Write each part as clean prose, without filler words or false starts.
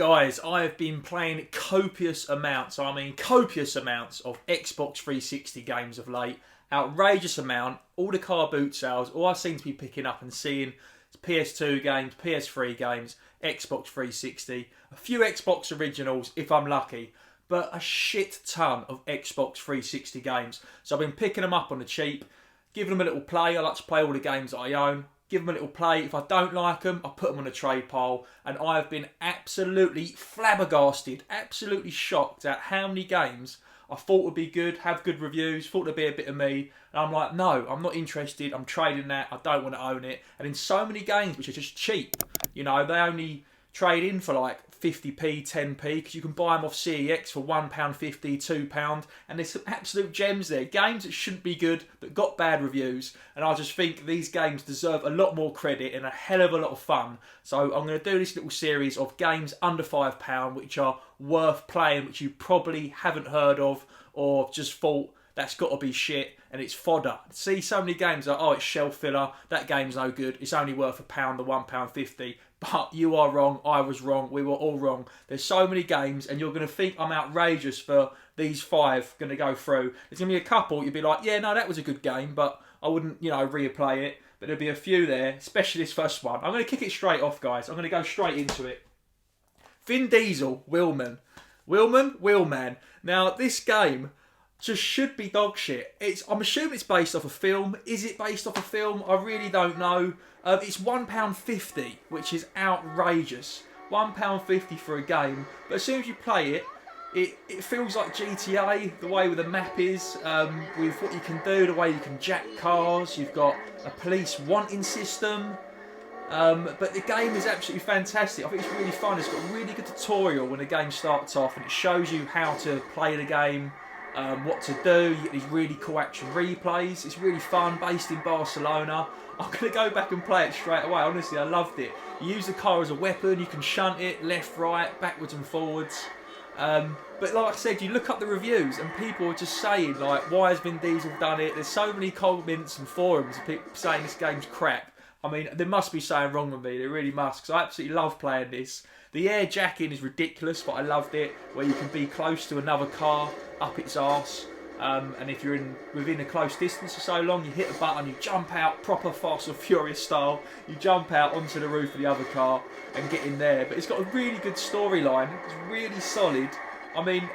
Guys, I have been playing copious amounts, I mean copious amounts of Xbox 360 games of late. Outrageous amount. All the car boot sales, all I seem to be picking up and seeing is PS2 games, PS3 games, Xbox 360, a few Xbox originals if I'm lucky, but a shit ton of Xbox 360 games. So I've been picking them up on the cheap, giving them a little play. I like to play all the games that I own. Give them a little play. If I don't like them, I put them on a trade pile. And I have been absolutely flabbergasted, absolutely shocked at how many games I thought would be good, have good reviews, thought there'd be a bit of me. And I'm like, no, I'm not interested. I'm trading that. I don't want to own it. And in so many games which are just cheap, you know, they only trade in for like 50p, 10p, because you can buy them off CEX for £1.50, £2, and there's some absolute gems there. Games that shouldn't be good, that got bad reviews, and I just think these games deserve a lot more credit and a hell of a lot of fun. So I'm going to do this little series of games under £5, which are worth playing, which you probably haven't heard of, or just thought, that's got to be shit, and it's fodder. See so many games like, oh, it's shelf filler, that game's no good, it's only worth £1 or £1.50. But you are wrong, I was wrong, we were all wrong. There's so many games, and you're going to think I'm outrageous for these 5 going to go through. There's going to be a couple, you'll be like, yeah, no, that was a good game, but I wouldn't, you know, replay it. But there'll be a few there, especially this first one. I'm going to kick it straight off, guys. I'm going to go straight into it. Vin Diesel, Wheelman. Wheelman. Now, this game just should be dog shit. I'm assuming it's based off a film. Is it based off a film? I really don't know. It's £1.50, which is outrageous. £1.50 for a game. But as soon as you play it, it feels like GTA, the way with the map is, with what you can do, the way you can jack cars. You've got a police wanting system. But the game is absolutely fantastic. I think it's really fun. It's got a really good tutorial when the game starts off, and it shows you how to play the game. What to do. You get these really cool action replays. It's really fun, based in Barcelona. I'm going to go back and play it straight away. Honestly, I loved it. You use the car as a weapon, you can shunt it left, right, backwards and forwards. But like I said, you look up the reviews and people are just saying, like, why has Vin Diesel done it? There's so many comments and forums of people saying this game's crap. I mean, there must be something wrong with me. There really must, because I absolutely love playing this. The air jacking is ridiculous, but I loved it, where you can be close to another car, up its arse, and if you're within a close distance for so long, you hit a button, you jump out, proper Fast and Furious style, you jump out onto the roof of the other car and get in there. But it's got a really good storyline, it's really solid. I mean,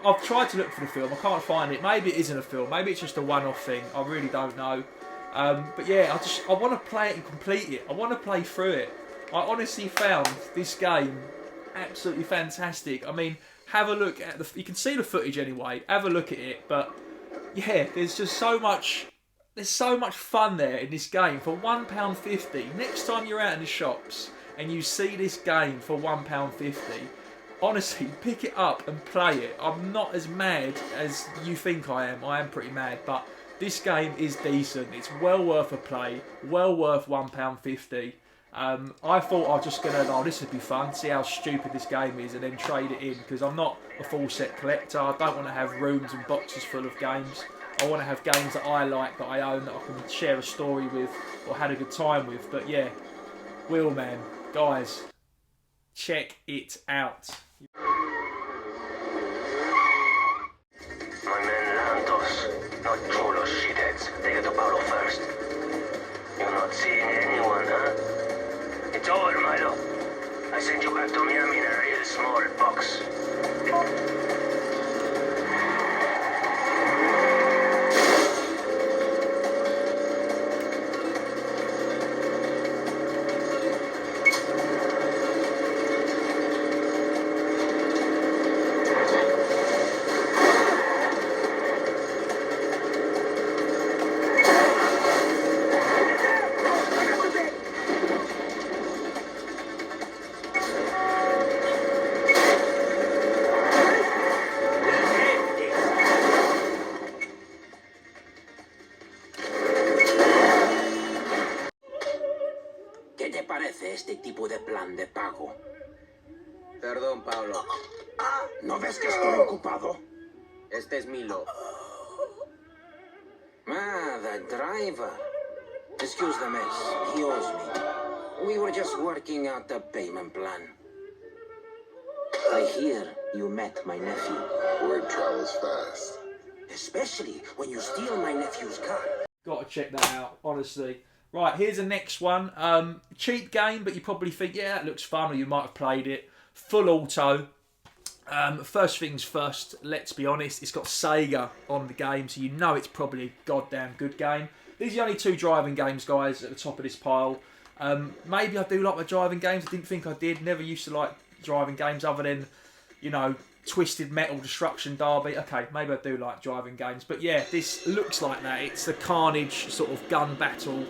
I've tried to look for the film, I can't find it. Maybe it isn't a film, maybe it's just a one-off thing, I really don't know. But yeah, I want to play it and complete it. I want to play through it. I honestly found this game absolutely fantastic. I mean, have a look at you can see the footage anyway. Have a look at it. But yeah, there's just so much. There's so much fun there in this game for £1.50. Next time you're out in the shops and you see this game for £1.50, honestly, pick it up and play it. I'm not as mad as you think I am. I am pretty mad, but this game is decent. It's well worth a play. Well worth £1.50. I thought I was just going to, oh, this would be fun, see how stupid this game is, and then trade it in, because I'm not a full set collector. I don't want to have rooms and boxes full of games. I want to have games that I like, that I own, that I can share a story with, or had a good time with. But yeah, Wheelman, guys, check it out. My men Lantos, not Cholos shitheads. They get to battle first. You're not seeing anyone, huh? It's over, Milo. I sent you back to Miami in a real small box. Este tipo de plan de pago. Perdón, Pablo. ¿No ves que estoy ocupado? Este es Milo. The driver. Excuse the mess. He owes me. We were just working out the payment plan. I hear you met my nephew. Word travels fast. Especially when you steal my nephew's car. Got to check that out, honestly. Right, here's the next one. Cheap game, but you probably think, yeah, that looks fun, or you might have played it. Full auto. First things first, let's be honest, it's got Sega on the game, so you know it's probably a goddamn good game. These are the only two driving games, guys, at the top of this pile. Maybe I do like my driving games. I didn't think I did. Never used to like driving games other than, you know, Twisted Metal, Destruction Derby. Okay, maybe I do like driving games. But yeah, this looks like that. It's the Carnage sort of gun battle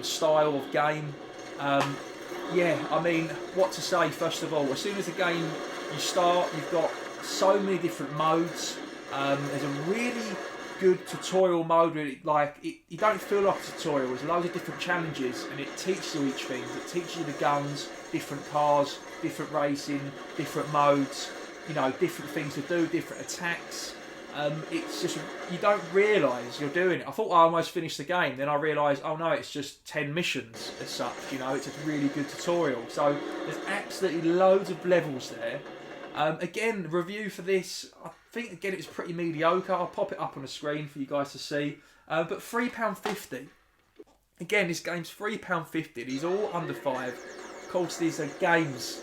style of game. Yeah, I mean, what to say, first of all. As soon as the game you start, you've got so many different modes. There's a really good tutorial mode where you don't feel like a tutorial. There's loads of different challenges and it teaches you each thing. It teaches you the guns, different cars, different racing, different modes, you know, different things to do, different attacks. It's just, you don't realise you're doing it. I thought I almost finished the game, then I realised, oh no, it's just 10 missions as such, you know, it's a really good tutorial. So there's absolutely loads of levels there. Again, review for this, I think again it's pretty mediocre. I'll pop it up on the screen for you guys to see. But £3.50. Again, this game's £3.50. These are all under 5. Of course, these are games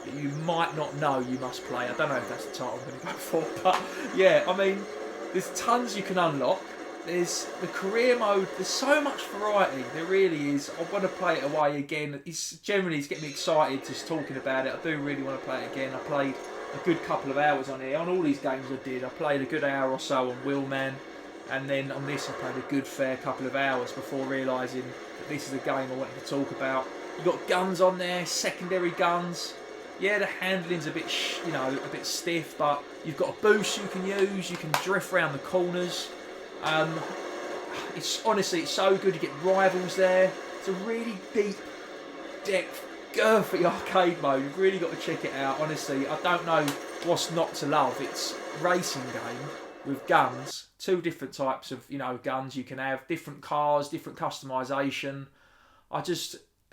that you might not know you must play. I don't know if that's the title I'm going to go for, but yeah, I mean, there's tons you can unlock. There's the career mode. There's so much variety. There really is. I want to play it away again. It's getting me excited just talking about it. I do really want to play it again. I played a good couple of hours on here. On all these games I did, I played a good hour or so on Wheelman, and then on this I played a good fair couple of hours before realising that this is a game I wanted to talk about. You've got guns on there, secondary guns. Yeah, the handling's a bit, a bit stiff, but you've got a boost you can use. You can drift around the corners. It's honestly, it's so good. You get rivals there. It's a really deep, depth, girthy arcade mode. You've really got to check it out. Honestly, I don't know what's not to love. It's a racing game with guns. 2 different types of, guns you can have. Different cars, different customization.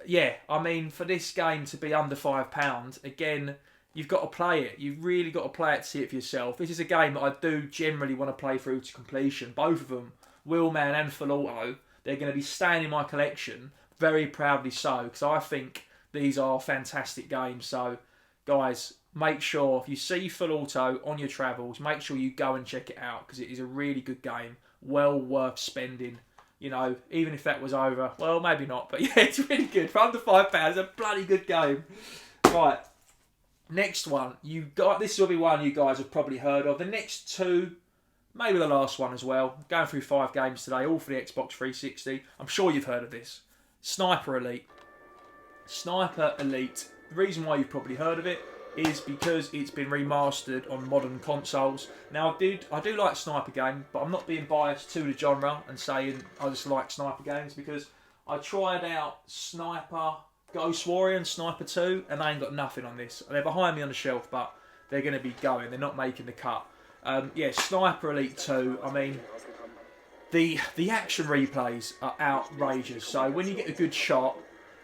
Yeah, I mean, for this game to be under £5, again, you've got to play it. You've really got to play it to see it for yourself. This is a game that I do generally want to play through to completion. Both of them, Wheelman and Full Auto, they're going to be staying in my collection, very proudly so, because I think these are fantastic games. So, guys, make sure, if you see Full Auto on your travels, make sure you go and check it out, because it is a really good game, well worth spending. You know, even if that was over, well, maybe not, but yeah, it's really good. For under £5, it's a bloody good game. Right, next one. This will be one you guys have probably heard of. The next 2, maybe the last one as well. Going through 5 games today, all for the Xbox 360. I'm sure you've heard of this. Sniper Elite. Sniper Elite. The reason why you've probably heard of it is because it's been remastered on modern consoles. Now, I do like sniper games, but I'm not being biased to the genre and saying I just like sniper games, because I tried out Sniper Ghost Warrior and Sniper 2, and they ain't got nothing on this. They're behind me on the shelf, but they're going to be going. They're not making the cut. Yeah, Sniper Elite 2, I mean, the action replays are outrageous. So when you get a good shot,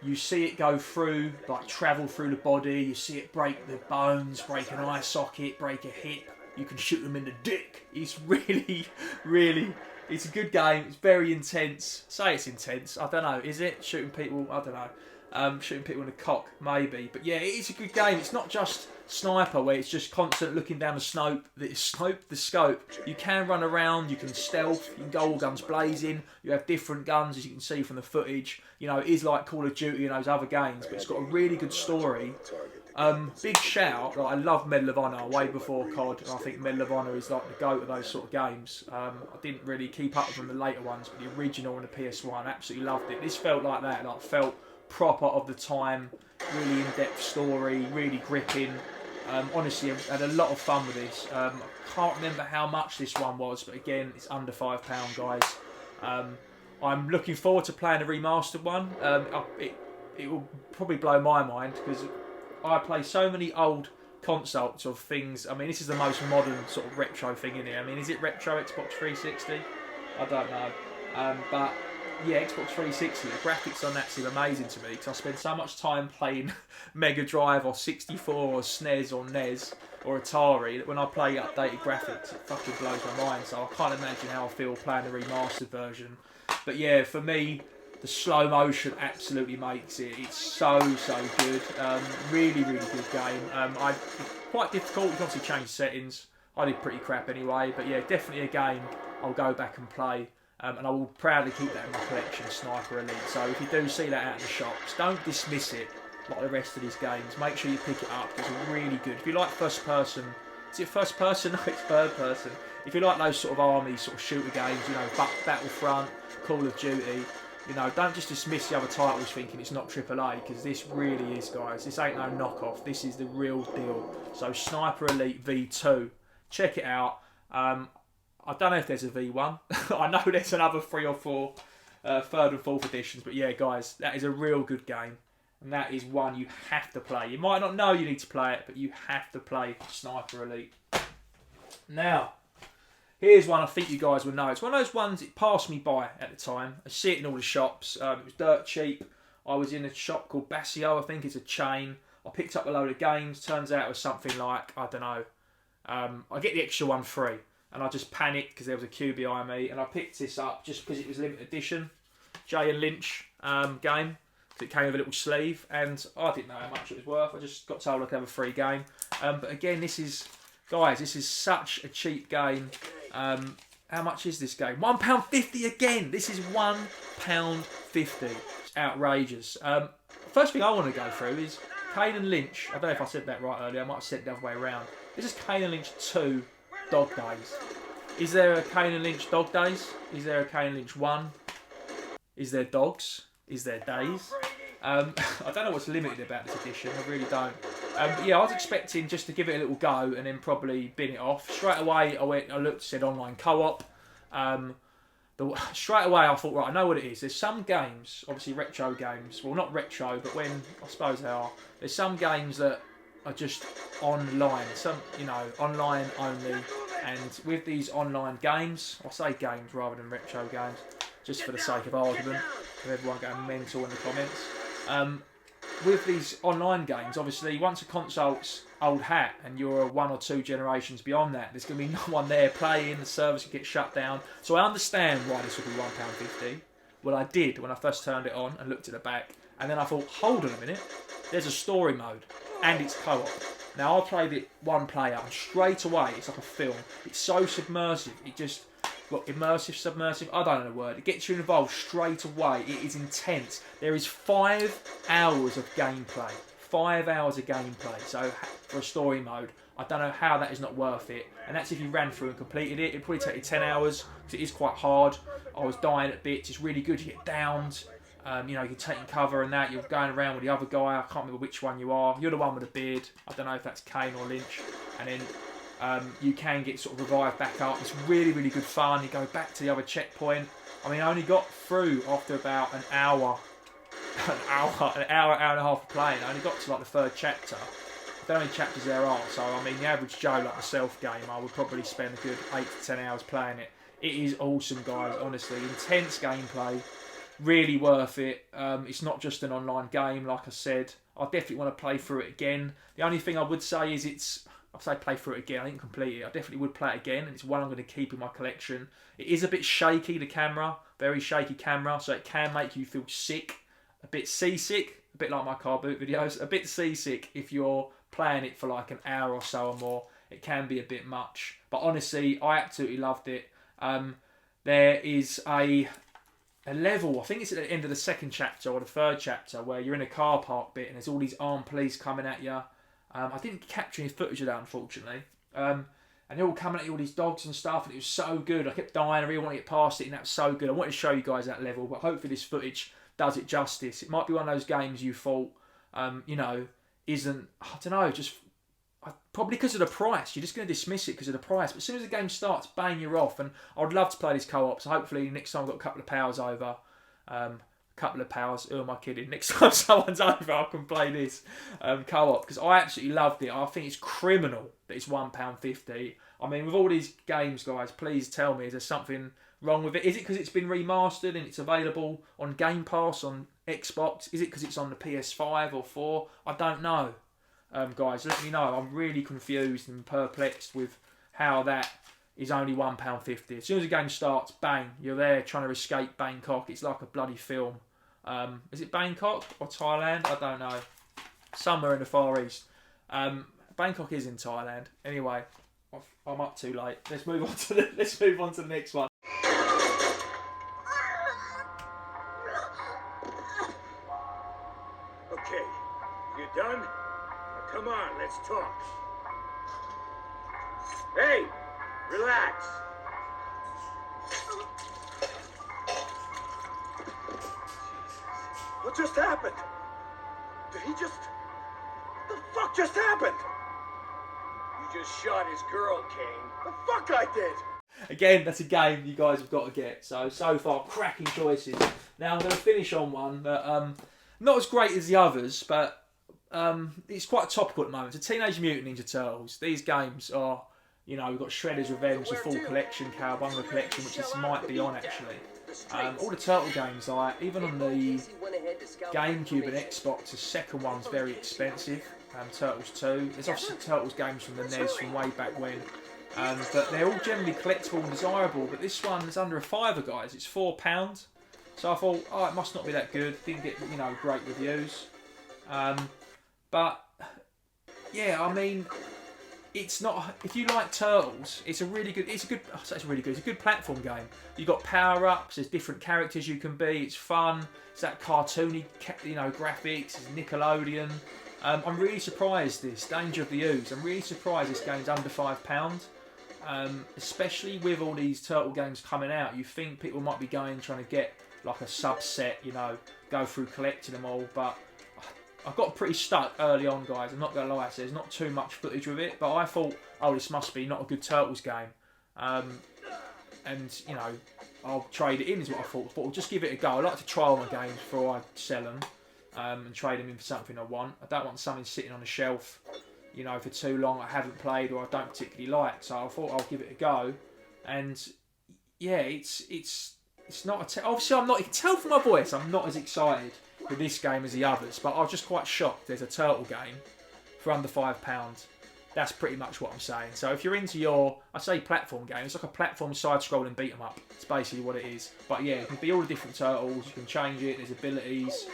you see it go through, like travel through the body, you see it break the bones, break an eye socket, break a hip, you can shoot them in the dick. It's really, really, it's a good game, it's very intense. Say it's intense, I don't know, is it? Shooting people, I don't know. Shooting people in the cock, maybe. But yeah, it is a good game. It's not just sniper where it's just constant looking down the scope. You can run around, you can stealth, you can go all guns blazing, you have different guns as you can see from the footage. You know, it is like Call of Duty and those other games, but it's got a really good story. Big shout, I love Medal of Honor way before COD, and I think Medal of Honor is like the GOAT of those sort of games. I didn't really keep up with the later ones, but the original and the PS1, absolutely loved it. This felt like that, felt proper of the time, really in-depth story, really gripping. Honestly, I had a lot of fun with this. I can't remember how much this one was, but again, it's under £5, guys. I'm looking forward to playing a remastered one. It will probably blow my mind, because I play so many old consoles of things. I mean, this is the most modern sort of retro thing in here. I mean, is it retro Xbox 360? I don't know. But yeah, Xbox 360, the graphics on that seem amazing to me because I spend so much time playing Mega Drive or 64 or SNES or NES or Atari that when I play updated graphics, it fucking blows my mind. So I can't imagine how I feel playing the remastered version. But yeah, for me, the slow motion absolutely makes it. It's so good. Really good game. Quite difficult. You can obviously change settings. I did pretty crap anyway, but yeah, definitely a game I'll go back and play. And I will proudly keep that in my collection, Sniper Elite. So if you do see that out in the shops, don't dismiss it like the rest of these games. Make sure you pick it up. It's really good. If you like first person, is it first person? No, it's third person. If you like those sort of army sort of shooter games, you know, Battlefront, Call of Duty, you know, don't just dismiss the other titles thinking it's not AAA, because this really is, guys. This ain't no knockoff. This is the real deal. So Sniper Elite V2, check it out. I don't know if there's a V1. I know there's another 3 or 4 third and fourth editions, but yeah, guys, that is a real good game, and that is one you have to play. You might not know you need to play it, but you have to play Sniper Elite. Now, here's one I think you guys will know. It's one of those ones that passed me by at the time. I see it in all the shops. It was dirt cheap. I was in a shop called Basio, I think it's a chain. I picked up a load of games. Turns out it was something like, I don't know, I get the extra one free. And I just panicked because there was a queue behind me. And I picked this up just because it was limited edition. Jay and Lynch game. It came with a little sleeve. And I didn't know how much it was worth. I just got told I could have a free game. But again, this is... Guys, this is such a cheap game. How much is this game? £1.50 again. This is £1.50. It's outrageous. First thing I want to go through is Kane and Lynch. I don't know if I said that right earlier. I might have said it the other way around. This is Kane and Lynch 2 Dog Days. Is there a Kane and Lynch Dog Days? Is there a Kane and Lynch 1? Is there dogs? Is there days? I don't know what's limited about this edition. I really don't. But yeah, I was expecting just to give it a little go and then probably bin it off. Straight away, I looked, said online co-op. Straight away, I thought, right, I know what it is. There's some games, obviously retro games. Well, not retro, but when I suppose they are. There's some games that are just online. Some, you know, online only. And with these online games, I say games rather than retro games, just for the sake of argument, with everyone going mental in the comments. With these online games, obviously, once a console's old hat and you're 1 or 2 generations beyond that, there's going to be no one there playing, the service will get shut down. So I understand why this would be £1.50. Well, I did when I first turned it on and looked at the back. And then I thought, hold on a minute, there's a story mode and it's co-op. Now, I played it one player and straight away, it's like a film. It's so submersive. It just... What, immersive, submersive? I don't know the word. It gets you involved straight away. It is intense. There is 5 hours of gameplay. 5 hours of gameplay. So for a story mode, I don't know how that is not worth it. And that's if you ran through and completed it. It'd probably take you 10 hours because it is quite hard. I was dying at bits. It's really good. You get downed. You know, you're taking cover and that. You're going around with the other guy. I can't remember which one you are. You're the one with the beard. I don't know if that's Kane or Lynch. And then you can get sort of revived back up. It's really good fun. You go back to the other checkpoint. I mean, I only got through after about an hour and a half of playing. I only got to like the 3rd chapter. I don't know how many chapters there are. So, I mean, the average Joe like myself game, I would probably spend a good 8 to 10 hours playing it. It is awesome, guys, honestly. Intense gameplay. Really worth it. It's not just an online game, like I said. I definitely want to play through it again. The only thing I would say is I'd say play through it again. I didn't complete it. I definitely would play it again, and it's one I'm going to keep in my collection. It is a bit shaky, the camera. Very shaky camera, so it can make you feel sick. A bit seasick. A bit like my car boot videos. A bit seasick if you're playing it for like an hour or so or more. It can be a bit much. But honestly, I absolutely loved it. There is a level, I think it's at the end of the 2nd chapter or the 3rd chapter, where you're in a car park bit and there's all these armed police coming at you. I didn't capture any footage of that, unfortunately. And they're all coming at you, all these dogs and stuff, and it was so good. I kept dying, I really wanted to get past it, and that was so good. I wanted to show you guys that level, but hopefully this footage does it justice. It might be one of those games you thought, you know, isn't, I don't know, just probably because of the price. You're just going to dismiss it because of the price. But as soon as the game starts, bang, you're off. And I would love to play this co-op, so hopefully next time I've got a couple of powers over, who am I kidding? Next time someone's over, I can play this co-op, because I absolutely loved it. I think it's criminal that it's £1.50. I mean, with all these games, guys, please tell me, is there something wrong with it. Is it because it's been remastered and it's available on Game Pass on Xbox? Is it because it's on the PS5 or 4? I don't know. Guys, let me know. I'm really confused and perplexed with how that is only £1.50. As soon as the game starts, bang, you're there trying to escape Bangkok. It's like a bloody film. Is it Bangkok or Thailand? I don't know. Somewhere in the Far East. Bangkok is in Thailand. Anyway, I'm up too late. Let's move on to the next one. Okay, you done? Now come on, let's talk. Hey, relax. What just happened? Did he just... The fuck just happened? You just shot his girl, Kane. The fuck I did! Again, that's a game you guys have got to get. So far, cracking choices. Now I'm going to finish on one that not as great as the others, but it's quite topical at the moment. The Teenage Mutant Ninja Turtles. These games are, you know, we've got Shredder's Revenge, the full collection, Cowabunga collection, which this might be on actually. All the Turtle games, like even on the GameCube and Xbox, the second one's very expensive. Turtles 2. There's obviously Turtles games from the NES from way back when. But they're all generally collectible and desirable. But this one is under a £5, guys. It's £4. So I thought, oh, it must not be that good. Didn't get, you know, great reviews. But yeah, I mean, it's not. If you like Turtles, it's a good platform game. You've got power ups. There's different characters you can be. It's fun. It's that cartoony, you know, graphics. It's Nickelodeon. I'm really surprised this Danger of the Ooze. I'm really surprised this game's under £5. Especially with all these Turtle games coming out, you think people might be trying to get like a subset, you know, go through collecting them all. But I got pretty stuck early on, guys. I'm not gonna lie, so there's not too much footage with it. But I thought, oh, this must be not a good Turtles game, and you know, I'll trade it in is what I thought. But I'll just give it a go. I like to trial my games before I sell them. And trade them in for something I want. I don't want something sitting on a shelf, you know, for too long I haven't played or I don't particularly like. So I thought I'll give it a go. And yeah, it's not obviously I'm not. You can tell from my voice I'm not as excited with this game as the others. But I was just quite shocked. There's a Turtle game for under £5. That's pretty much what I'm saying. So if you're into I say platform game, it's like a platform side-scrolling beat 'em up. It's basically what it is. But yeah, it can be all the different turtles. You can change it. There's abilities.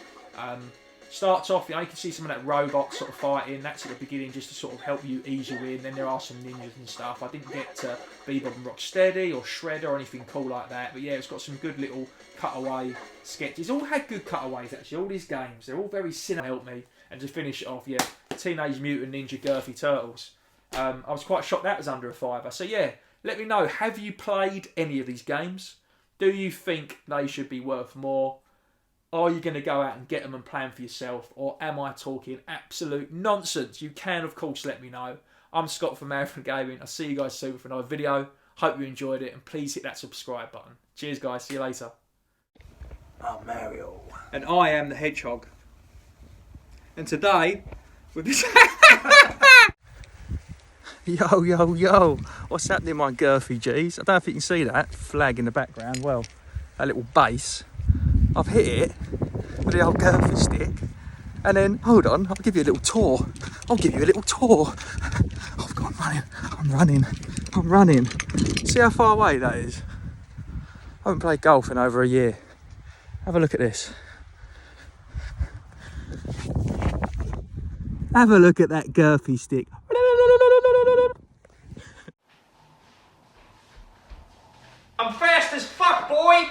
Starts off, you know, you can see some of that robot sort of fighting. That's at the beginning just to sort of help you ease you in. Then there are some ninjas and stuff. I didn't get to Bebop and Rocksteady or Shredder or anything cool like that. But yeah, it's got some good little cutaway sketches. All had good cutaways actually. All these games, they're all very cinema. Help me. And to finish it off, yeah, Teenage Mutant Ninja Girthy Turtles. I was quite shocked that was under a £5. So yeah, let me know. Have you played any of these games? Do you think they should be worth more? Are you going to go out and get them and play them for yourself? Or am I talking absolute nonsense? You can, of course, let me know. I'm Scott from Marathon Gaming. I'll see you guys soon for another video. Hope you enjoyed it. And please hit that subscribe button. Cheers, guys. See you later. I'm Mario. And I am the Hedgehog. And today, with this... Yo, yo, yo. What's happening, my girthy G's? I don't know if you can see that flag in the background. Well, a little base. I've hit it with the old girthy stick, and then hold on, I'll give you a little tour. I've got I'm running. See how far away that is? I haven't played golf in over a year. Have a look at this. Have a look at that girthy stick. I'm fast as fuck, boy.